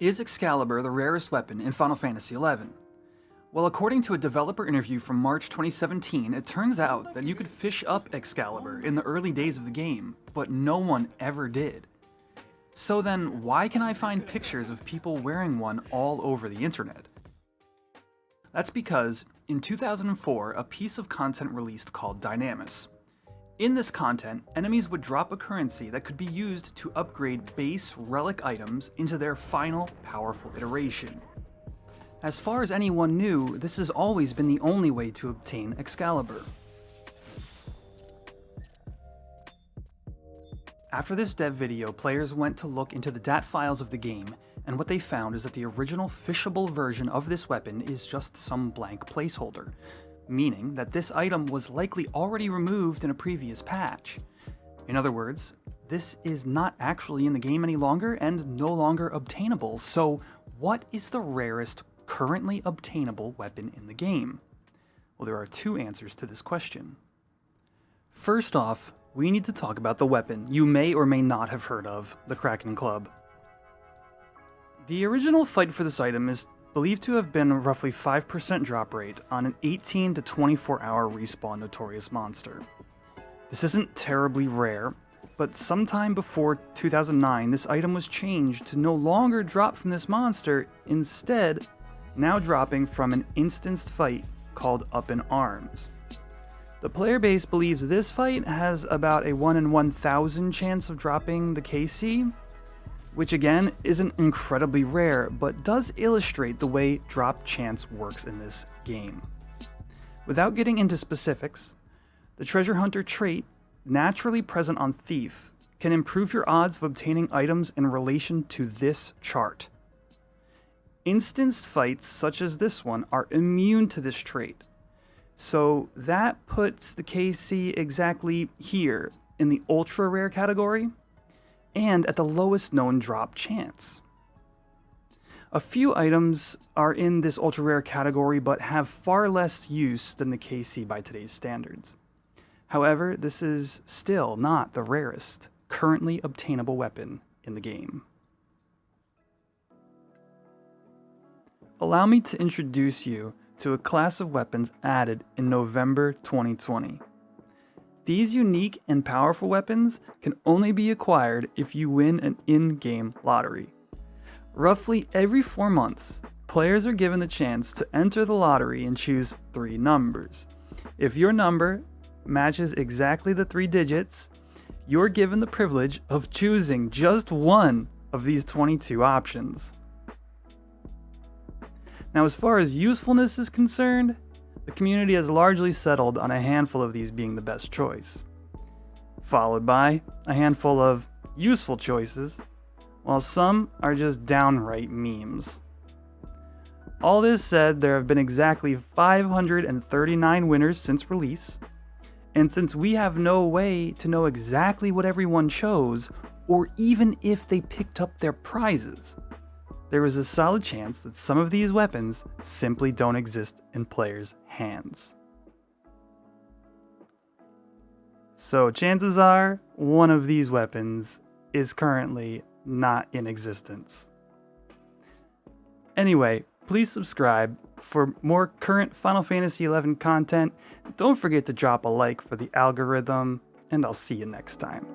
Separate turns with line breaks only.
Is Excalibur the rarest weapon in Final Fantasy XI? Well, according to a developer interview from March 2017, it turns out that you could fish up Excalibur in the early days of the game, but no one ever did. So then, why can I find pictures of people wearing one all over the internet? That's because, in 2004, a piece of content released called Dynamis. In this content, enemies would drop a currency that could be used to upgrade base relic items into their final powerful iteration. As far as anyone knew, this has always been the only way to obtain Excalibur. After this dev video, players went to look into the DAT files of the game, and what they found is that the original fishable version of this weapon is just some blank placeholder, meaning that this item was likely already removed in a previous patch. In other words, this is not actually in the game any longer and no longer obtainable, so what is the rarest currently obtainable weapon in the game? Well, there are two answers to this question. First off, we need to talk about the weapon you may or may not have heard of, the Kraken Club. The original fight for this item is believed to have been a roughly 5% drop rate on an 18 to 24 hour respawn Notorious monster. This isn't terribly rare, but sometime before 2009 this item was changed to no longer drop from this monster, instead now dropping from an instanced fight called Up in Arms. The player base believes this fight has about a 1 in 1,000 chance of dropping the KC, which again isn't incredibly rare, but does illustrate the way drop chance works in this game. Without getting into specifics, the Treasure Hunter trait, naturally present on Thief, can improve your odds of obtaining items in relation to this chart. Instanced fights such as this one are immune to this trait, so that puts the KC exactly here in the ultra rare category, and at the lowest known drop chance. A few items are in this ultra rare category but have far less use than the KC by today's standards. However, this is still not the rarest currently obtainable weapon in the game. Allow me to introduce you to a class of weapons added in November 2020. These unique and powerful weapons can only be acquired if you win an in-game lottery. Roughly every 4 months, players are given the chance to enter the lottery and choose 3 numbers. If your number matches exactly the 3 digits, you're given the privilege of choosing just one of these 22 options. Now, as far as usefulness is concerned, the community has largely settled on a handful of these being the best choice, followed by a handful of useful choices, while some are just downright memes. All this said, there have been exactly 539 winners since release, and since we have no way to know exactly what everyone chose, or even if they picked up their prizes, there is a solid chance that some of these weapons simply don't exist in players' hands. So chances are, one of these weapons is currently not in existence. Anyway, please subscribe for more current Final Fantasy XI content. Don't forget to drop a like for the algorithm, and I'll see you next time.